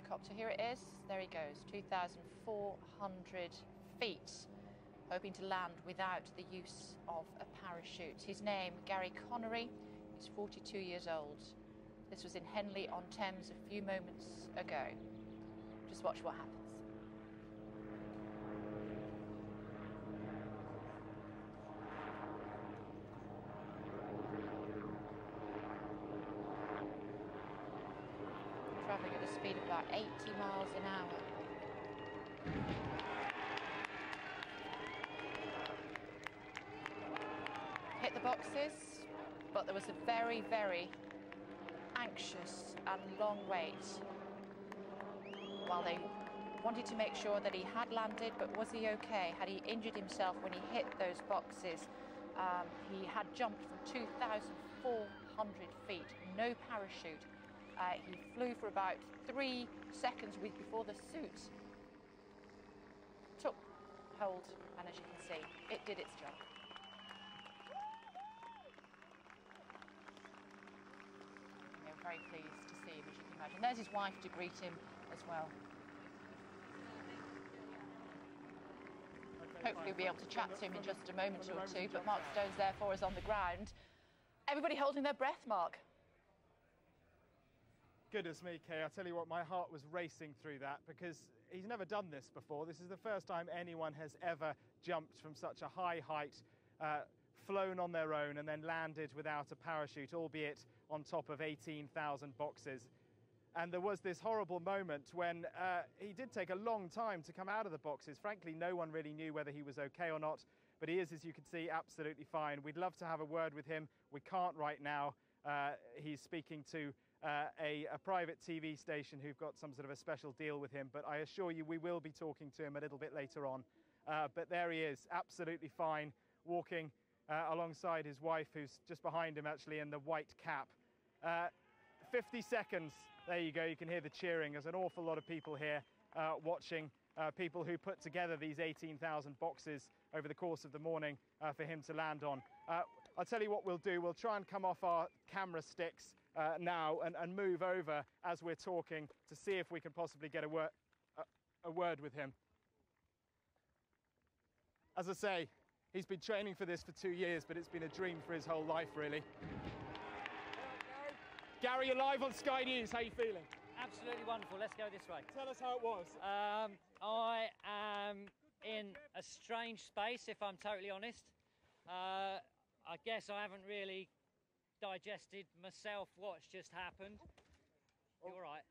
helicopter. Here it is. There he goes, 2,400 feet, hoping to land without the use of a parachute. His name, Gary Connery. He's 42 years old. This was in Henley-on-Thames a few moments ago. Just watch what happens. Travelling at the speed of about 80 miles an hour. Hit the boxes, but there was a very, very anxious and long wait while they wanted to make sure that he had landed, but was he okay? Had he injured himself when he hit those boxes? He had jumped from 2,400 feet, no parachute. He flew for about 3 seconds before the suit took hold, and as you can see, it did its job. They're very pleased to see him, as you can imagine. There's his wife to greet him as well. Hopefully we'll be able to chat to him in just a moment or two, but Mark Stone's there for us on the ground. Everybody holding their breath, Mark. Goodness me, Kay, I tell you what, my heart was racing through that because he's never done this before. This is the first time anyone has ever jumped from such a high height, flown on their own and then landed without a parachute, albeit on top of 18,000 boxes. And there was this horrible moment when he did take a long time to come out of the boxes. Frankly, no one really knew whether he was okay or not, but he is, as you can see, absolutely fine. We'd love to have a word with him. We can't right now. He's speaking to a private TV station who've got some sort of a special deal with him, but I assure you we will be talking to him a little bit later on. But there he is, absolutely fine, walking alongside his wife, who's just behind him actually in the white cap. 50 seconds, there you go, you can hear the cheering. There's an awful lot of people here watching, people who put together these 18,000 boxes over the course of the morning for him to land on. I'll tell you what we'll do, we'll try and come off our camera sticks now and move over as we're talking to see if we can possibly get a word with him. As I say, he's been training for this for 2 years, but it's been a dream for his whole life, really. Gary, you're live on Sky News. How are you feeling? Absolutely wonderful. Let's go this way. Tell us how it was. I am in a strange space, if I'm totally honest. I guess I haven't really digested myself what's just happened. You all right?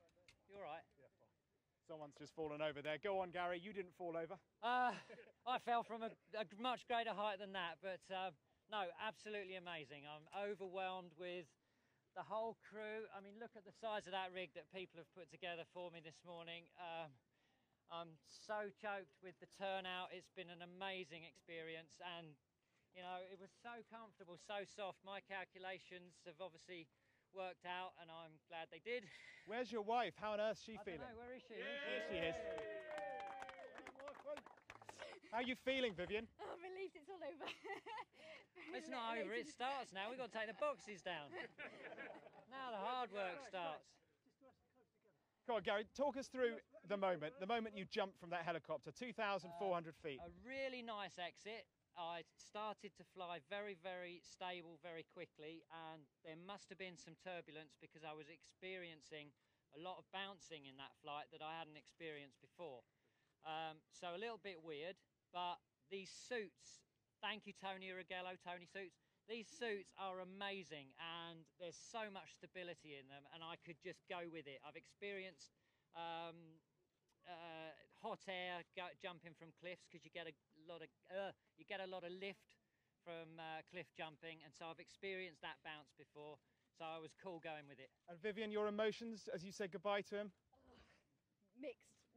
You all right? Yeah, fine. Someone's just fallen over there. Go on, Gary. You didn't fall over. I fell from a much greater height than that, but no, absolutely amazing. I'm overwhelmed with the whole crew. I mean, look at the size of that rig that people have put together for me this morning. I'm so choked with the turnout. It's been an amazing experience, and you know, it was so comfortable, so soft. My calculations have obviously worked out, and I'm glad they did. Where's your wife? How on earth is she feeling? I don't know, where is she? Here she is. How are you feeling, Vivian? Oh, I'm relieved it's all over. It's not over, it starts now. We've got to take the boxes down. Now the hard work starts. Come on, Gary, talk us through the moment you jumped from that helicopter, 2,400 feet. A really nice exit. I started to fly very, very stable very quickly, and there must have been some turbulence because I was experiencing a lot of bouncing in that flight that I hadn't experienced before. So a little bit weird, but these suits, thank you Tony Urgello, Tony Suits, these suits are amazing and there's so much stability in them and I could just go with it. I've experienced hot air jumping from cliffs because you get a lot of lift from cliff jumping, and so I've experienced that bounce before, so I was cool going with it. And Vivian, your emotions as you said goodbye to him? Oh,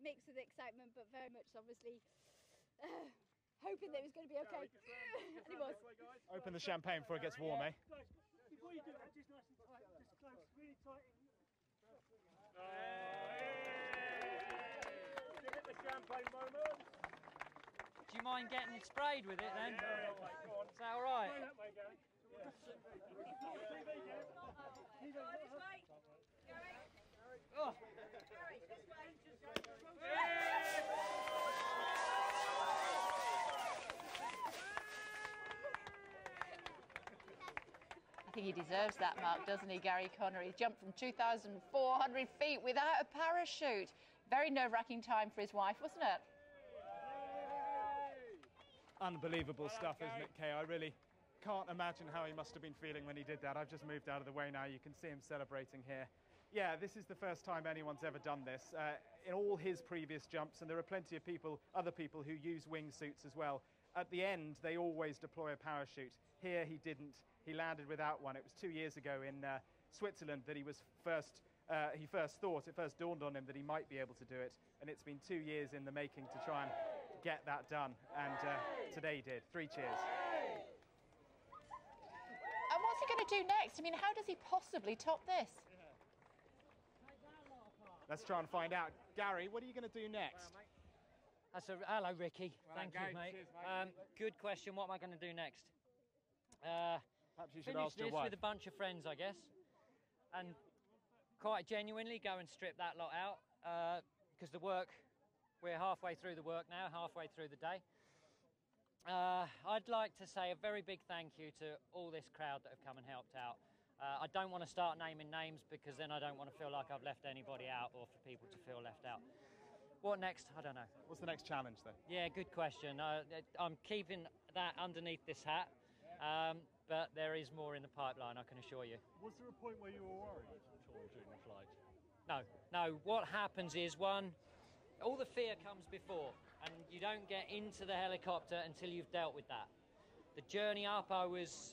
mixed with excitement, but very much obviously hoping that it was going to be okay. And it was. Open the champagne before it gets warm, eh? Guys, before you do that, just nice and tight, just close, really tight. Give it the champagne moment. Do you mind getting sprayed with it then? Yeah, is that all right? Go that way, Gary. This way. Gary. Oh. Gary, this way. think he deserves that, Mark, doesn't he, Gary Connery? He jumped from 2,400 feet without a parachute. Very nerve-wracking time for his wife, wasn't it? Unbelievable stuff, isn't it, Kay? I really can't imagine how he must have been feeling when he did that. I've just moved out of the way now. You can see him celebrating here. Yeah, this is the first time anyone's ever done this. In all his previous jumps, and there are plenty of people, other people who use wingsuits as well, at the end they always deploy a parachute. Here he didn't. He landed without one. It was 2 years ago in Switzerland that it first dawned on him that he might be able to do it, and it's been 2 years in the making to try and get that done, and today he did. 3 cheers. And what's he going to do next? I mean, how does he possibly top this? Let's try and find out. Gary, what are you going to do next? Hello, Ricky. Well, Thank Gary, you, mate. cheers, mate. Good question. What am I going to do next? Perhaps you should Finish ask your this wife. with a bunch of friends, I guess, and quite genuinely go and strip that lot out, because the work, we're halfway through the work now, halfway through the day. I'd like to say a very big thank you to all this crowd that have come and helped out. I don't want to start naming names because then I don't want to feel like I've left anybody out or for people to feel left out. What next? I don't know. What's the next challenge then? Yeah, good question. I'm keeping that underneath this hat, but there is more in the pipeline, I can assure you. Was there a point where you were worried during the flight? No. What happens is, all the fear comes before, and you don't get into the helicopter until you've dealt with that. The journey up, I was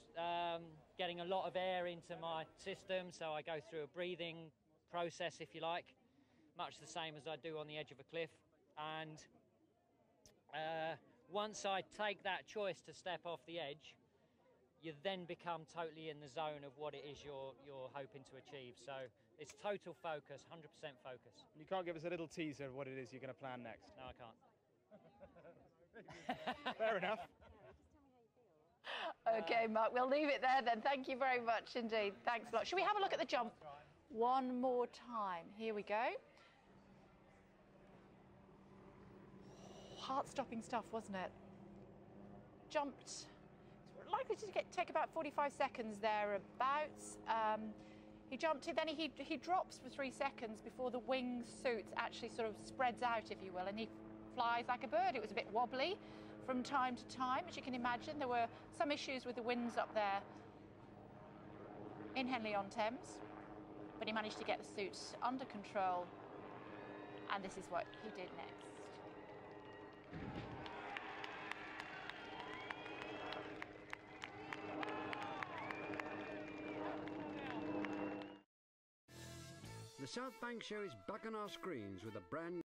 getting a lot of air into my system, so I go through a breathing process, if you like, much the same as I do on the edge of a cliff. And once I take that choice to step off the edge, you then become totally in the zone of what it is you're hoping to achieve. So it's total focus, 100% focus. You can't give us a little teaser of what it is you're going to plan next? No, I can't. Fair enough. OK, Mark, we'll leave it there then. Thank you very much indeed. Thanks a lot. Should we have a look at the jump one more time? Here we go. Heart-stopping stuff, wasn't it? Jumped. Likely to take about 45 seconds thereabouts. He jumped it, then he drops for 3 seconds before the wing suit actually sort of spreads out, if you will, and he flies like a bird. It was a bit wobbly from time to time, as you can imagine. There were some issues with the winds up there in Henley-on-Thames, but he managed to get the suit under control, and this is what he did next. The South Bank Show is back on our screens with a brand